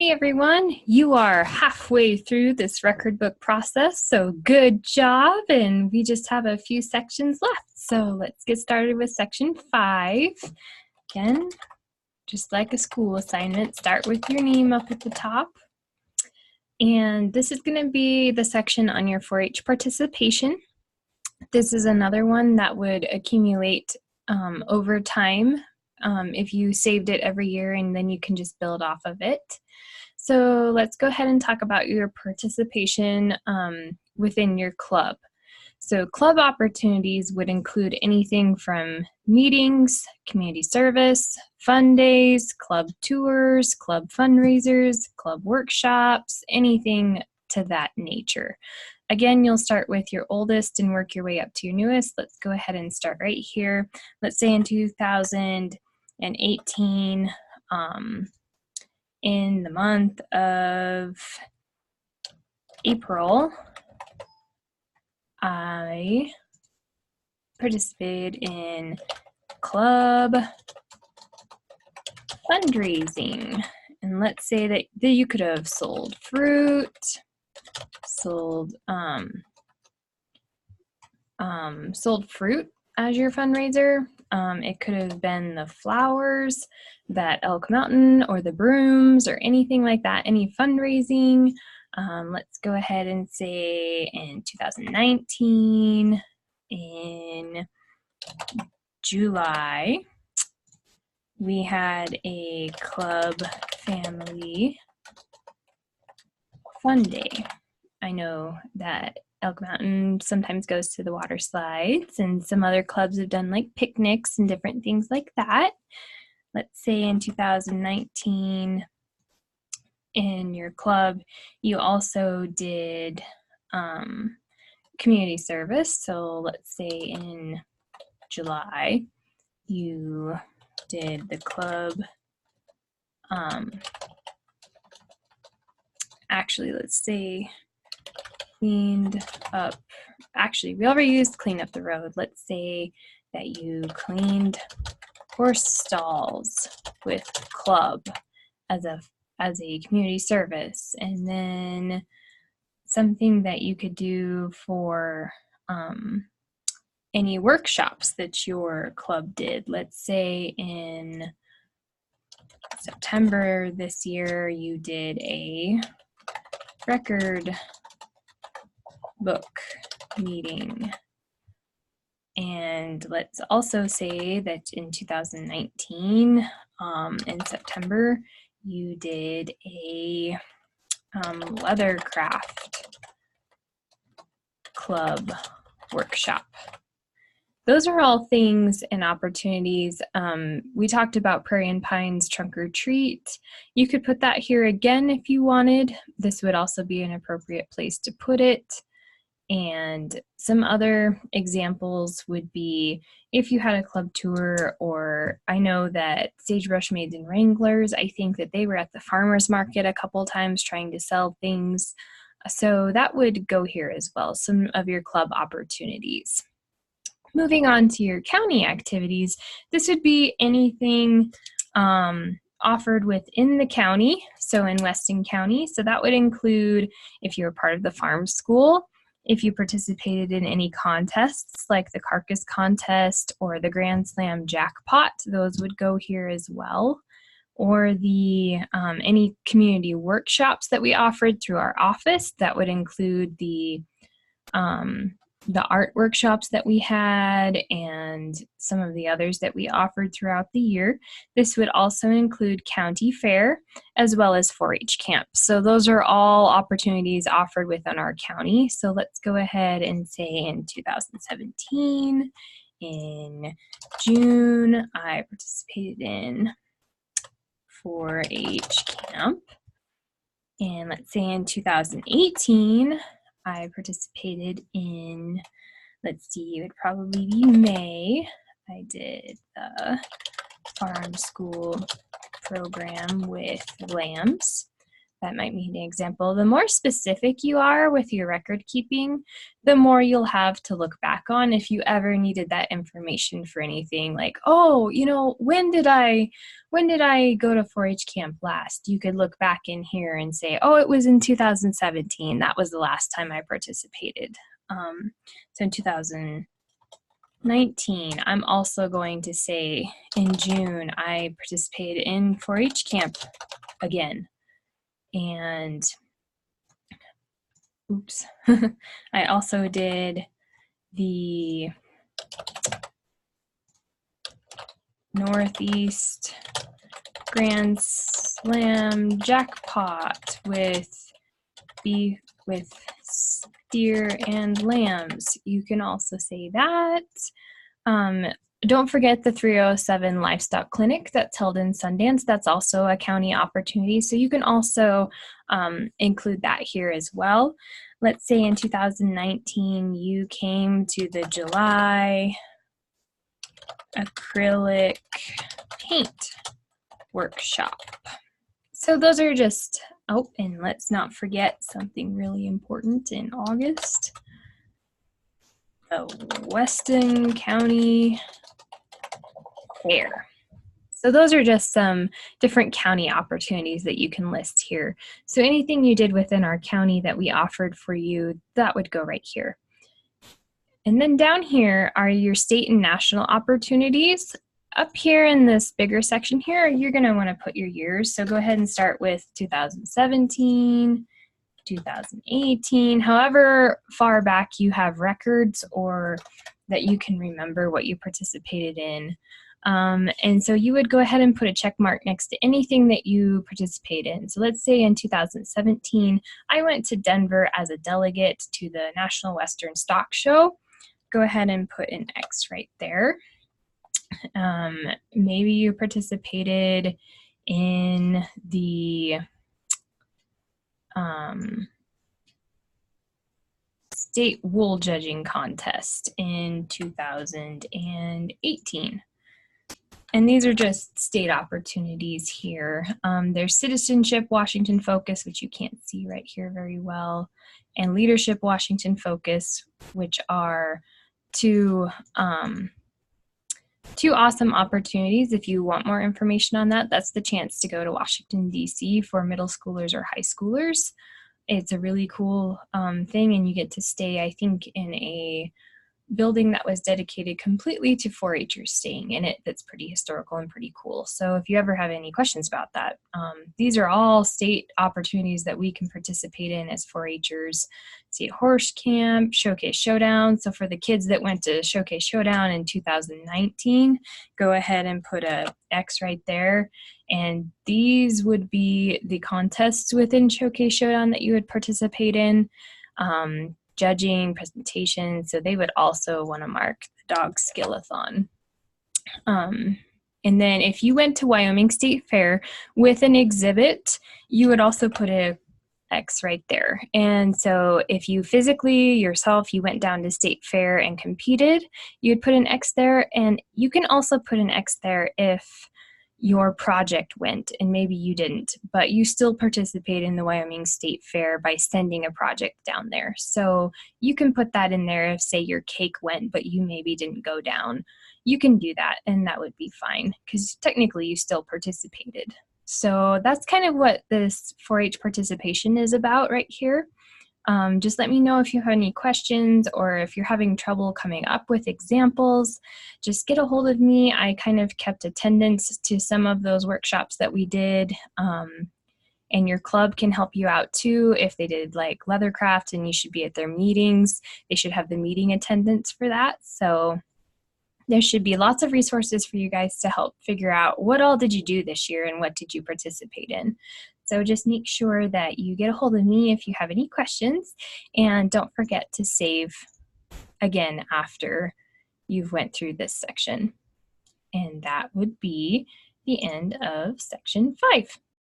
Hey everyone, you are halfway through this record book process, so good job, and we just have a few sections left. So let's get started with section 5. Again, just like a school assignment, start with your name up at the top. And this is going to be the section on your 4-H participation. This is another one that would accumulate over time if you saved it every year, and then you can just build off of it. So let's go ahead and talk about your participation within your club. So club opportunities would include anything from meetings, community service, fun days, club tours, club fundraisers, club workshops, anything to that nature. Again, you'll start with your oldest and work your way up to your newest. Let's go ahead and start right here. Let's say in 2018, in the month of April, I participated in club fundraising. And let's say that you could have sold fruit, sold fruit as your fundraiser. It could have been the flowers that Elk Mountain or the brooms or anything like that, any fundraising. Let's go ahead and say in 2019, in July, we had a club family fun day. I know that Elk Mountain sometimes goes to the water slides, and some other clubs have done like picnics and different things like that. Let's say in 2019, in your club, you also did community service. So let's say in July, you did the club, let's say cleaned up, we already used clean up the road. Let's say that you cleaned horse stalls with club as a community service. And then something that you could do for any workshops that your club did. Let's say in September this year, you did a record book meeting. And let's also say that in 2019, in September, you did a leather craft club workshop. Those are all things and opportunities. We talked about Prairie and Pines Trunk or Treat. You could put that here again if you wanted. This would also be an appropriate place to put it. And some other examples would be if you had a club tour, or I know that Sagebrush Maids and Wranglers, I think that they were at the farmer's market a couple times trying to sell things. So that would go here as well, some of your club opportunities. Moving on to your county activities, this would be anything offered within the county, so in Weston County. So that would include if you were part of the farm school, if you participated in any contests like the Carcass Contest or the Grand Slam Jackpot, those would go here as well. Or the any community workshops that we offered through our office, that would include the art workshops that we had and some of the others that we offered throughout the year. This would also include county fair as well as 4-H camp. So those are all opportunities offered within our county. So let's go ahead and say in 2017, in June, I participated in 4-H camp. And let's say in 2018, I participated in, let's see, it would probably be May. I did the farm school program with lambs. That might be an example. The more specific you are with your record keeping, the more you'll have to look back on if you ever needed that information for anything like, oh, you know, when did I go to 4-H camp last? You could look back in here and say, oh, it was in 2017. That was the last time I participated. So in 2019, I'm also going to say in June, I participated in 4-H camp again. And oops, I also did the Northeast Grand Slam jackpot with steer and lambs. You can also say that. Don't forget the 307 Livestock Clinic that's held in Sundance. That's also a county opportunity. So you can also include that here as well. Let's say in 2019, you came to the July acrylic paint workshop. So those are just, oh, and let's not forget something really important in August. The Weston County Fair. So those are just some different county opportunities that you can list here. So anything you did within our county that we offered for you, that would go right here. And then down here are your state and national opportunities. Up here in this bigger section here, you're going to want to put your years. So go ahead and start with 2017, 2018, however far back you have records or that you can remember what you participated in. And so you would go ahead and put a check mark next to anything that you participate in. So let's say in 2017, I went to Denver as a delegate to the National Western Stock Show. Go ahead and put an X right there. Maybe you participated in the state wool judging contest in 2018. And these are just state opportunities here. There's Citizenship Washington Focus, which you can't see right here very well, and Leadership Washington Focus, which are two awesome opportunities. If you want more information on that, that's the chance to go to Washington, D.C. for middle schoolers or high schoolers. It's a really cool thing, and you get to stay, I think, in a building that was dedicated completely to 4-Hers staying in it. That's pretty historical and pretty cool. So if you ever have any questions about that, these are all state opportunities that we can participate in as 4-Hers. State Horse Camp, Showcase Showdown. So for the kids that went to Showcase Showdown in 2019, go ahead and put a X right there. And these would be the contests within Showcase Showdown that you would participate in. Judging, presentation, so they would also want to mark the dog skill-a-thon. And then if you went to Wyoming State Fair with an exhibit, you would also put a X right there. And so if you physically yourself, you went down to State Fair and competed, you'd put an X there. And you can also put an X there if your project went and maybe you didn't, but you still participate in the Wyoming State Fair by sending a project down there. So you can put that in there if, say, your cake went, but you maybe didn't go down. You can do that, and that would be fine because technically you still participated. So that's kind of what this 4-H participation is about right here. Just let me know if you have any questions or if you're having trouble coming up with examples. Just get a hold of me. I kind of kept attendance to some of those workshops that we did. And your club can help you out too. If they did like Leathercraft and you should be at their meetings, they should have the meeting attendance for that. So there should be lots of resources for you guys to help figure out what all did you do this year and what did you participate in. So just make sure that you get a hold of me if you have any questions, and don't forget to save again after you've went through this section. And that would be the end of section 5.